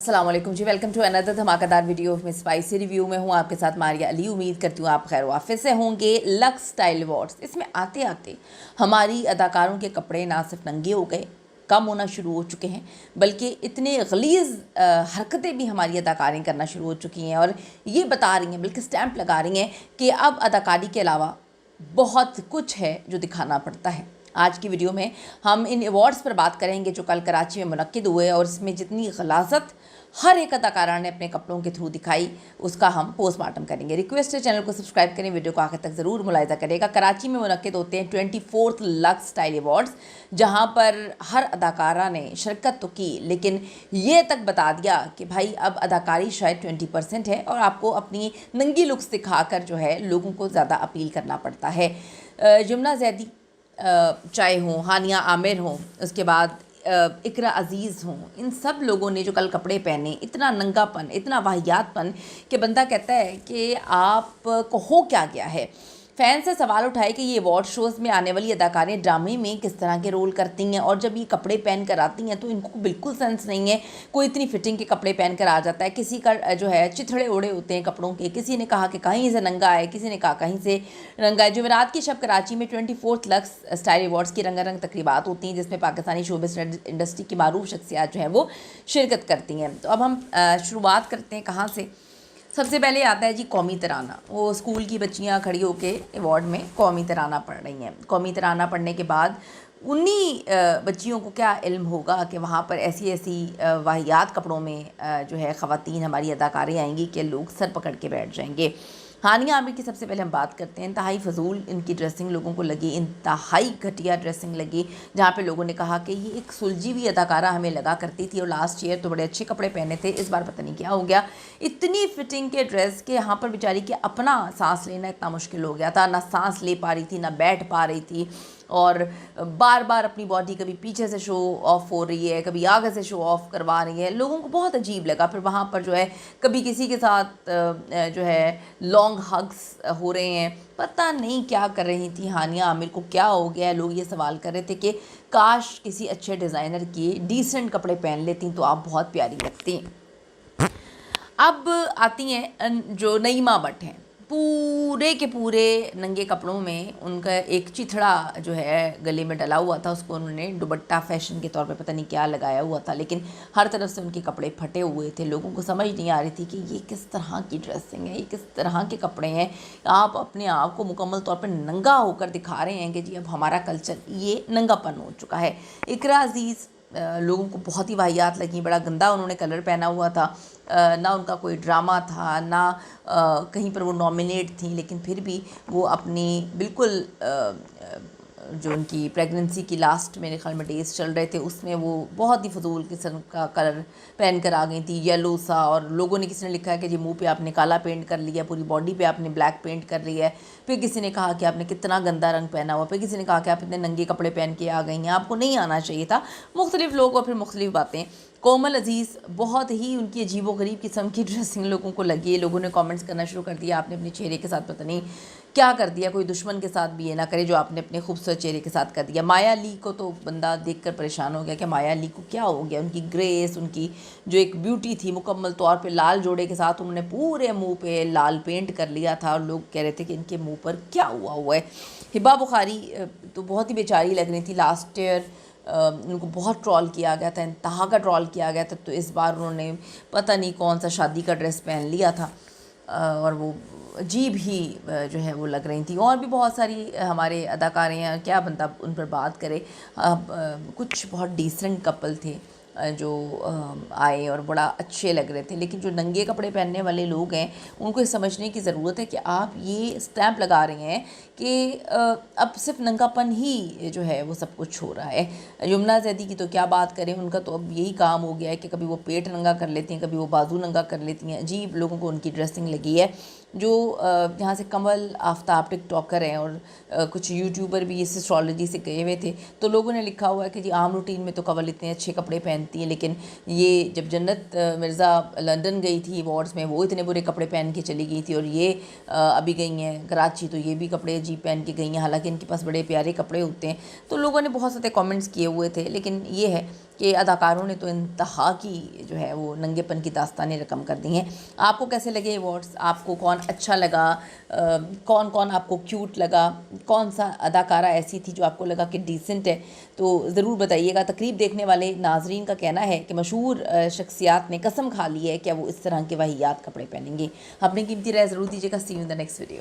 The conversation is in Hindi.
अस्सलामुअलैकुम जी, वेलकम टू अनदर धमाकेदार video of miss spicy review में हूँ आपके साथ मारिया अली। उम्मीद करती हूँ आप खैर वाफिस से होंगे। लक्स स्टाइल अवार्ड्स, इसमें आते आते हमारी अदाकारों के कपड़े ना सिर्फ नंगे हो गए, कम होना शुरू हो चुके हैं, बल्कि इतने गलीज़ हरकतें भी हमारी अदाकारें करना शुरू हो चुकी हैं और ये बता रही हैं, बल्कि स्टैंप लगा रही हैं कि अब अदाकारी के अलावा बहुत कुछ है जो दिखाना पड़ता है। आज की वीडियो में हम इन अवार्ड्स पर बात करेंगे जो कल कराची में मुनक्किद हुए और इसमें जितनी गलाज़त हर एक अदाकारा ने अपने कपड़ों के थ्रू दिखाई उसका हम पोस्टमार्टम करेंगे। रिक्वेस्ट है चैनल को सब्सक्राइब करें, वीडियो को आखिर तक ज़रूर मुलाहिजा करेगा। कराची में मुनक्किद होते हैं 24th लक्स स्टाइल अवार्ड्स, जहाँ पर हर अदाकारा ने शिरकत तो की, लेकिन ये तक बता दिया कि भाई अब अदाकारी शायद 20% है और आपको अपनी नंगी लुक्स दिखाकर जो है लोगों को ज़्यादा अपील करना पड़ता है। यमुना जैदी चाहे हों, हानिया आमिर हों, उसके बाद इकरा अजीज़ हों, इन सब लोगों ने जो कल कपड़े पहने, इतना नंगापन, इतना वाहियातपन कि बंदा कहता है कि आपको हो क्या गया है। फ़ैन से सवाल उठाए कि ये अवार्ड शोज़ में आने वाली अदाकारें ड्रामे में किस तरह के रोल करती हैं और जब ये कपड़े पहन कर आती हैं तो इनको बिल्कुल सेंस नहीं है। कोई इतनी फिटिंग के कपड़े पहन कर आ जाता है, किसी का जो है चिथड़े ओढ़े होते हैं कपड़ों के, किसी ने कहा कि कहीं से नंगा है, किसी ने कहा कहीं से नंगा है। जुमेरात की शब कराची में 24th लक्स स्टाइल अवार्ड्स की रंगारंग तकरीबात होती हैं जिसमें पाकिस्तानी शोबिज़ इंडस्ट्री की मारूफ शख्सियात जो हैं वो शिरकत करती हैं। तो अब हम शुरुआत करते हैं कहाँ से। सबसे पहले आता है जी कौमी तराना। वो स्कूल की बच्चियां खड़ी होके अवार्ड में कौमी तराना पढ़ रही हैं। कौमी तराना पढ़ने के बाद उन्हीं बच्चियों को क्या इल्म होगा कि वहाँ पर ऐसी ऐसी वाहियात कपड़ों में जो है ख़वातीन हमारी अदाकारें आएंगी कि लोग सर पकड़ के बैठ जाएंगे। हानिया आमिर की सबसे पहले हम बात करते हैं। इंतहाई फजूल इनकी ड्रेसिंग लोगों को लगी, इंतहाई घटिया ड्रेसिंग लगी, जहाँ पे लोगों ने कहा कि ये एक सुलझी हुई अदाकारा हमें लगा करती थी और लास्ट ईयर तो बड़े अच्छे कपड़े पहने थे, इस बार पता नहीं क्या हो गया। इतनी फिटिंग के ड्रेस के यहाँ पर बेचारी के अपना सांस लेना इतना मुश्किल हो गया था, ना सांस ले पा रही थी, ना बैठ पा रही थी और बार बार अपनी बॉडी कभी पीछे से शो ऑफ हो रही है, कभी आगे से शो ऑफ करवा रही है। लोगों को बहुत अजीब लगा। फिर वहाँ पर जो है कभी किसी के साथ जो है लॉन्ग हग्स हो रहे हैं, पता नहीं क्या कर रही थी हानिया आमिर को, क्या हो गया है। लोग ये सवाल कर रहे थे कि काश किसी अच्छे डिज़ाइनर के डिसेंट कपड़े पहन लेती तो आप बहुत प्यारी लगती। अब आती हैं जो नईमा भट्ट हैं, पूरे के पूरे नंगे कपड़ों में उनका एक चिथड़ा जो है गले में डला हुआ था, उसको उन्होंने दुपट्टा फैशन के तौर पे पता नहीं क्या लगाया हुआ था, लेकिन हर तरफ से उनके कपड़े फटे हुए थे। लोगों को समझ नहीं आ रही थी कि ये किस तरह की ड्रेसिंग है, ये किस तरह के कपड़े हैं। आप अपने आप को मुकम्मल तौर पर नंगा होकर दिखा रहे हैं कि जी अब हमारा कल्चर ये नंगापन हो चुका है। इकरा अजीज़ लोगों को बहुत ही वाहियात लगी, बड़ा गंदा उन्होंने कलर पहना हुआ था, ना उनका कोई ड्रामा था, ना कहीं पर वो नॉमिनेट थी, लेकिन फिर भी वो अपनी बिल्कुल जो उनकी प्रेगनेंसी की लास्ट मेरे ख्याल में डेज चल रहे थे उसमें वो बहुत ही फजूल किस्म का कलर पहन कर आ गई थी, येलो सा। और लोगों ने, किसी ने लिखा है कि जी मुंह पे आपने काला पेंट कर लिया, पूरी बॉडी पे आपने ब्लैक पेंट कर लिया है। फिर किसी ने कहा कि आपने कितना गंदा रंग पहना हुआ, फिर किसी ने कहा कि आप इतने नंगे कपड़े पहन के आ गई हैं, आपको नहीं आना चाहिए था। मुख्तलिफ लोग और फिर मुख्तलिफ बातें। कोमल अजीज़, बहुत ही उनकी अजीबोगरीब किस्म की ड्रेसिंग लोगों को लगी है। लोगों ने कमेंट्स करना शुरू कर दिया, आपने अपने चेहरे के साथ पता नहीं क्या कर दिया, कोई दुश्मन के साथ भी ये ना करे जो आपने अपने खूबसूरत चेहरे के साथ कर दिया। माया अली को तो बंदा देखकर परेशान हो गया कि माया अली को क्या हो गया। उनकी ग्रेस, उनकी जो एक ब्यूटी थी, मुकम्मल तौर पे लाल जोड़े के साथ उन्होंने पूरे मुंह पे लाल पेंट कर लिया था और लोग कह रहे थे कि इनके मुंह पर क्या हुआ है। हिबा बुखारी तो बहुत ही बेचारी लग रही थी। लास्ट ईयर उनको बहुत ट्रॉल किया गया था, इंतहा का ट्रॉल किया गया था, तो इस बार उन्होंने पता नहीं कौन सा शादी का ड्रेस पहन लिया था और वो अजीब ही जो है वो लग रही थी। और भी बहुत सारी हमारे अदाकारें हैं, क्या बंदा उन पर बात करे। कुछ बहुत डिसेंट कपल थे जो आए और बड़ा अच्छे लग रहे थे, लेकिन जो नंगे कपड़े पहनने वाले लोग हैं उनको ये समझने की ज़रूरत है कि आप ये स्टैंप लगा रहे हैं कि अब सिर्फ नंगापन ही जो है वो सब कुछ हो रहा है। यमुना जैदी की तो क्या बात करें, उनका तो अब यही काम हो गया है कि कभी वो पेट नंगा कर लेती हैं, कभी वो बाजू नंगा कर लेती हैं। अजीब लोगों को उनकी ड्रेसिंग लगी है। जो यहाँ से कमल आफ्ताब टिकटॉकर हैं और कुछ यूट्यूबर भी इस एस्ट्रोलॉजी से गए हुए थे, तो लोगों ने लिखा हुआ है कि जी आम रूटीन में तो कमल इतने अच्छे कपड़े पहनती हैं, लेकिन ये जब जन्नत मिर्ज़ा लंदन गई थी अवार्ड्स में, वो इतने बुरे कपड़े पहन के चली गई थी और ये अभी गई हैं कराची तो ये भी कपड़े अजीब पहन के गई हैं, हालांकि इनके पास बड़े प्यारे कपड़े होते हैं। तो लोगों ने बहुत सारे कमेंट्स किए हुए थे, लेकिन ये है कि अदाकारों ने तो इंतहा की जो है वो नंगेपन की दास्तानें रकम कर दी हैं। आपको कैसे लगे अवार्ड्स? आपको कौन अच्छा लगा? कौन कौन आपको क्यूट लगा? कौन सा अदाकारा ऐसी थी जो आपको लगा कि डिसेंट है? तो ज़रूर बताइएगा। तकरीब देखने वाले नाजरीन का कहना है कि मशहूर शख्सियात ने कसम खा ली है कि वो इस तरह के वाहियात कपड़े पहनेंगे। अपनी कीमती राय ज़रूर दीजिएगा। See you in the next video.